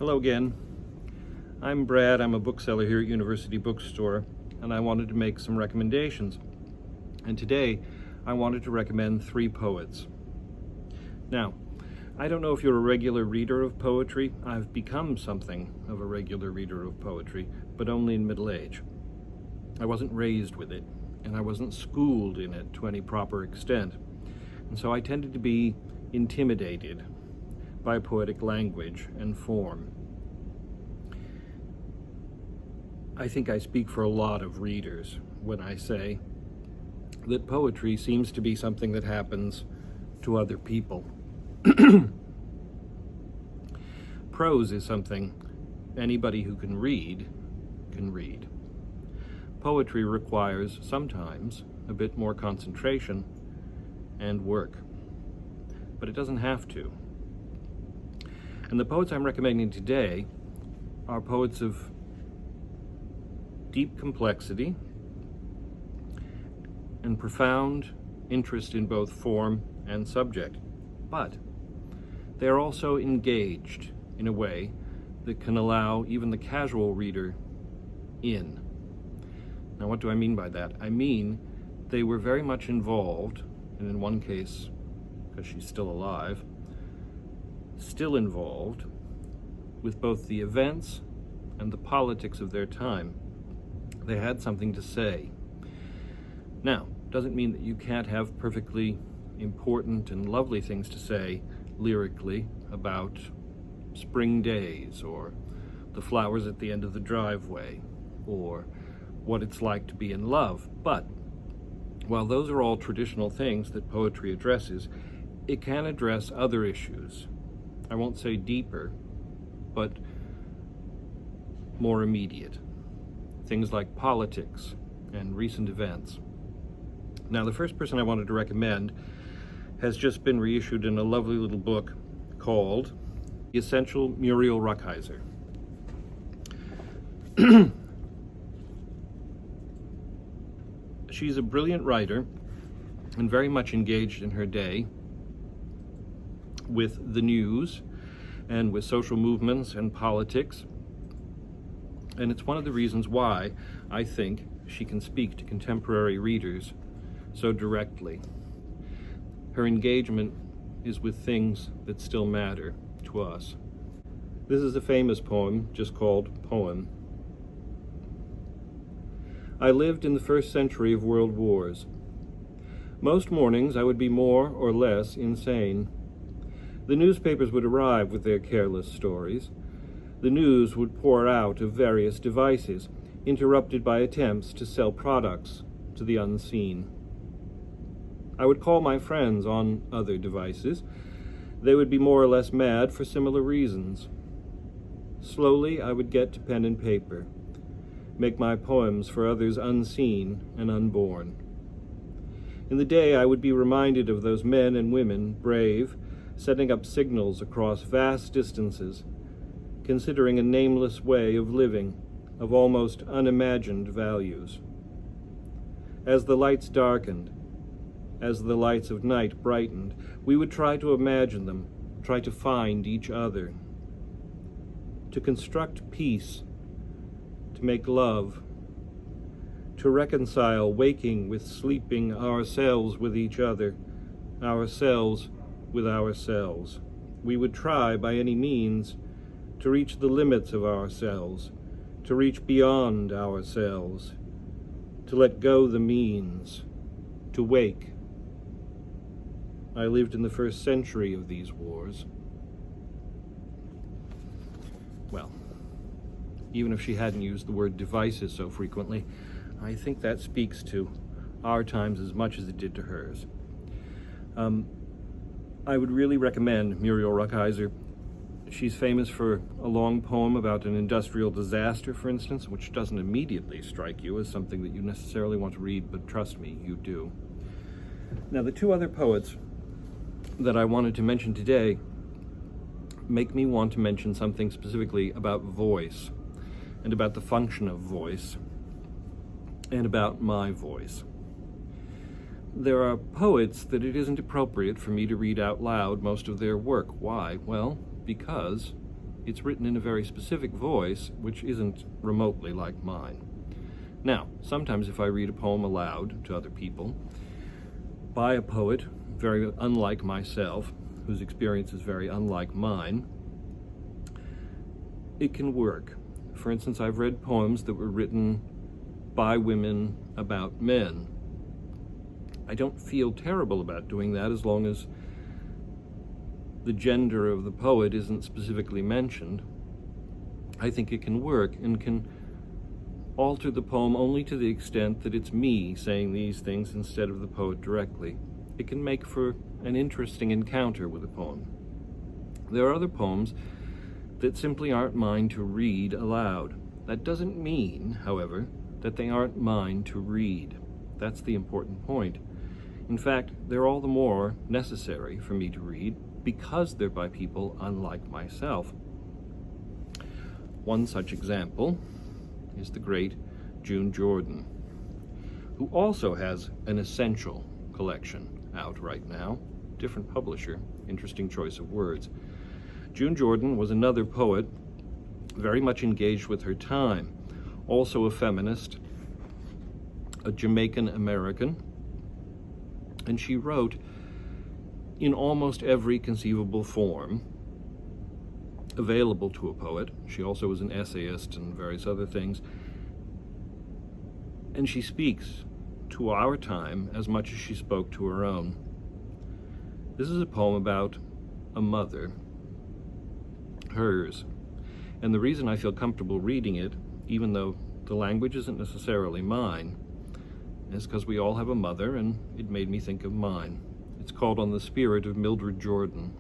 Hello again. I'm Brad. I'm a bookseller here at University Bookstore, and I wanted to make some recommendations. And today, I wanted to recommend 3 poets. Now, I don't know if you're a regular reader of poetry. I've become something of a regular reader of poetry, but only in middle age. I wasn't raised with it, and I wasn't schooled in it to any proper extent. And so I tended to be intimidated by poetic language and form. I think I speak for a lot of readers when I say that poetry seems to be something that happens to other people. Prose is something anybody who can read can read. Poetry requires sometimes a bit more concentration and work, but it doesn't have to. And the poets I'm recommending today are poets of deep complexity and profound interest in both form and subject, but they are also engaged in a way that can allow even the casual reader in. Now, what do I mean by that? I mean they were very much involved, and in one case, because she's still alive, still involved with both the events and the politics of their time. They had something to say. Now, doesn't mean that you can't have perfectly important and lovely things to say lyrically about spring days, or the flowers at the end of the driveway, or what it's like to be in love. But while those are all traditional things that poetry addresses, it can address other issues. I won't say deeper, but more immediate. Things like politics and recent events. Now, the first person I wanted to recommend has just been reissued in a lovely little book called The Essential Muriel Rukeyser. She's a brilliant writer and very much engaged in her day with the news and with social movements and politics. And it's one of the reasons why I think she can speak to contemporary readers so directly. Her engagement is with things that still matter to us. This is a famous poem just called Poem. I lived in the first century of world wars. Most mornings I would be more or less insane. The newspapers would arrive with their careless stories. The news would pour out of various devices, interrupted by attempts to sell products to the unseen. I would call my friends on other devices. They would be more or less mad for similar reasons. Slowly I would get to pen and paper, make my poems for others unseen and unborn. In the day I would be reminded of those men and women, brave, setting up signals across vast distances, considering a nameless way of living, of almost unimagined values. As the lights darkened, as the lights of night brightened, we would try to imagine them, try to find each other, to construct peace, to make love, to reconcile waking with sleeping, ourselves with each other, ourselves with ourselves. We would try by any means to reach the limits of ourselves, to reach beyond ourselves, to let go the means, to wake. I lived in the first century of these wars. Well, even if she hadn't used the word devices so frequently, I think that speaks to our times as much as it did to hers. I would really recommend Muriel Rukeyser. She's famous for a long poem about an industrial disaster, for instance, which doesn't immediately strike you as something that you necessarily want to read, but trust me, you do. Now, the 2 other poets that I wanted to mention today make me want to mention something specifically about voice, and about the function of voice, and about my voice. There are poets that it isn't appropriate for me to read out loud most of their work. Why? Well, because it's written in a very specific voice, which isn't remotely like mine. Now, sometimes if I read a poem aloud to other people, by a poet very unlike myself, whose experience is very unlike mine, it can work. For instance, I've read poems that were written by women about men. I don't feel terrible about doing that as long as the gender of the poet isn't specifically mentioned. I think it can work and can alter the poem only to the extent that it's me saying these things instead of the poet directly. It can make for an interesting encounter with a poem. There are other poems that simply aren't mine to read aloud. That doesn't mean, however, that they aren't mine to read. That's the important point. In fact, they're all the more necessary for me to read because they're by people unlike myself. One such example is the great June Jordan, who also has an essential collection out right now. Different publisher, interesting choice of words. June Jordan was another poet very much engaged with her time, also a feminist, a Jamaican American, and she wrote in almost every conceivable form available to a poet. She also was an essayist and various other things. And she speaks to our time as much as she spoke to her own. This is a poem about a mother, hers. And the reason I feel comfortable reading it, even though the language isn't necessarily mine, is because we all have a mother, and it made me think of mine. It's called On the Spirit of Mildred Jordan.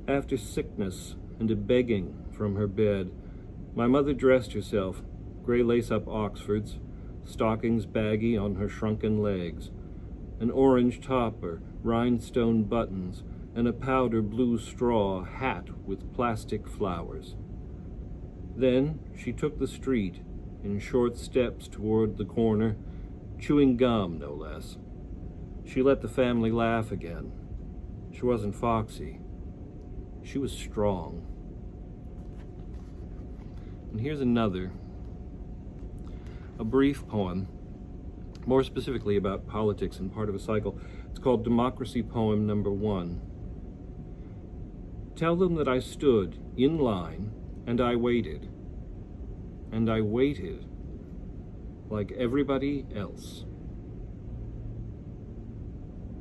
After sickness and a begging from her bed, my mother dressed herself, gray lace-up Oxfords, stockings baggy on her shrunken legs, an orange topper, rhinestone buttons, and a powder blue straw hat with plastic flowers. Then she took the street in short steps toward the corner, chewing gum, no less. She let the family laugh again. She wasn't foxy. She was strong. And here's another, a brief poem, more specifically about politics and part of a cycle. It's called Democracy Poem Number 1. Tell them that I stood in line and I waited. And I waited like everybody else.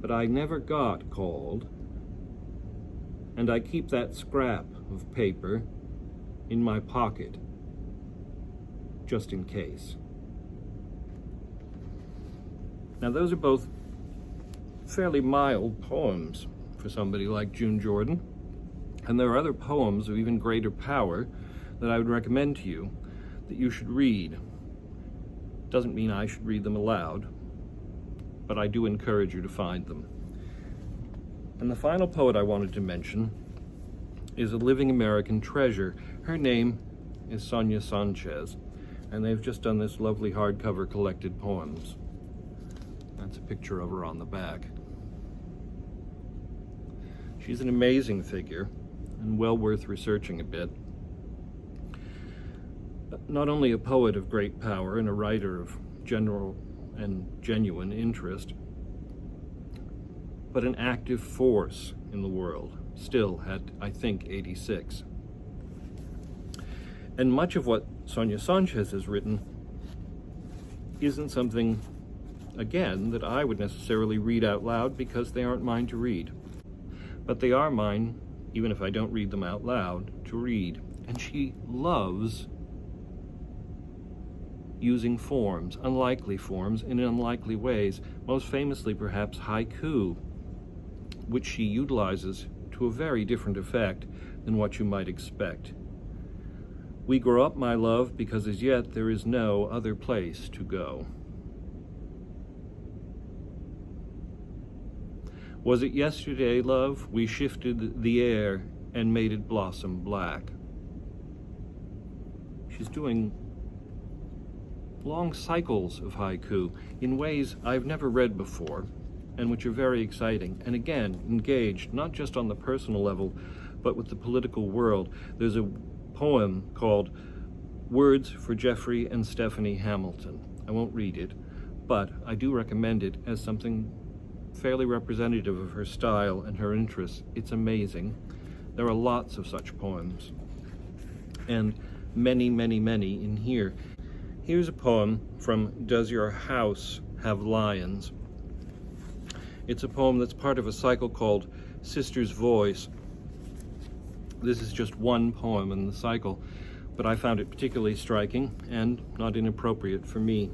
But I never got called, and I keep that scrap of paper in my pocket, just in case. Now, those are both fairly mild poems for somebody like June Jordan, and there are other poems of even greater power that I would recommend to you that you should read. Doesn't mean I should read them aloud, but I do encourage you to find them. And the final poet I wanted to mention is a living American treasure. Her name is Sonia Sanchez, and they've just done this lovely hardcover collected poems. That's a picture of her on the back. She's an amazing figure and well worth researching a bit. Not only a poet of great power and a writer of general and genuine interest, but an active force in the world, still at, I think, 86. And much of what Sonia Sanchez has written isn't something, again, that I would necessarily read out loud because they aren't mine to read. But they are mine, even if I don't read them out loud, to read. And she loves using forms, unlikely forms, in unlikely ways, most famously perhaps haiku, which she utilizes to a very different effect than what you might expect. We grow up, my love, because as yet there is no other place to go. Was it yesterday, love, we shifted the air and made it blossom black? She's doing long cycles of haiku in ways I've never read before, and which are very exciting, and again, engaged not just on the personal level, but with the political world. There's a poem called Words for Jeffrey and Stephanie Hamilton. I won't read it, but I do recommend it as something fairly representative of her style and her interests. It's amazing. There are lots of such poems, and many, many, many in here. Here's a poem from Does Your House Have Lions? It's a poem that's part of a cycle called Sister's Voice. This is just one poem in the cycle, but I found it particularly striking and not inappropriate for me.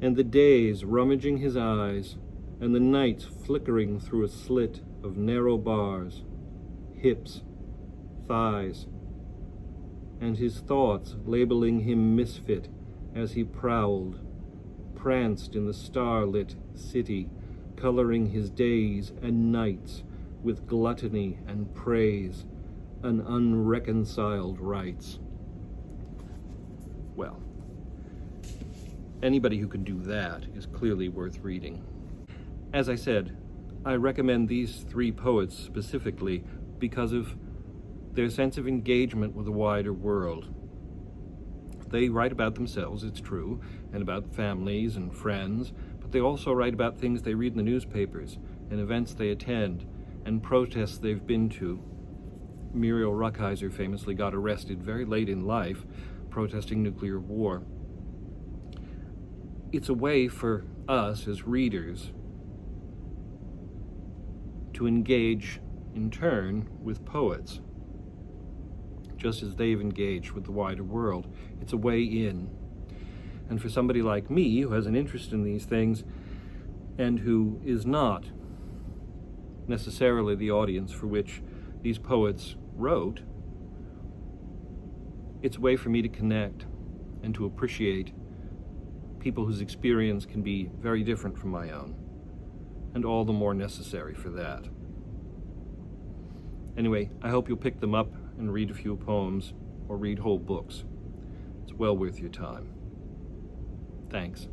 And the days rummaging his eyes, and the nights flickering through a slit of narrow bars, hips, thighs, and his thoughts labeling him misfit as he prowled, pranced in the star-lit city, coloring his days and nights with gluttony and praise, an unreconciled rites. Well, anybody who can do that is clearly worth reading. As I said, I recommend these three poets specifically because of their sense of engagement with the wider world. They write about themselves, it's true, and about families and friends, but they also write about things they read in the newspapers, and events they attend, and protests they've been to. Muriel Rukeyser famously got arrested very late in life protesting nuclear war. It's a way for us as readers to engage in turn with poets, just as they've engaged with the wider world. It's a way in. And for somebody like me, who has an interest in these things, and who is not necessarily the audience for which these poets wrote, it's a way for me to connect and to appreciate people whose experience can be very different from my own, and all the more necessary for that. Anyway, I hope you'll pick them up and read a few poems or read whole books. It's well worth your time. Thanks.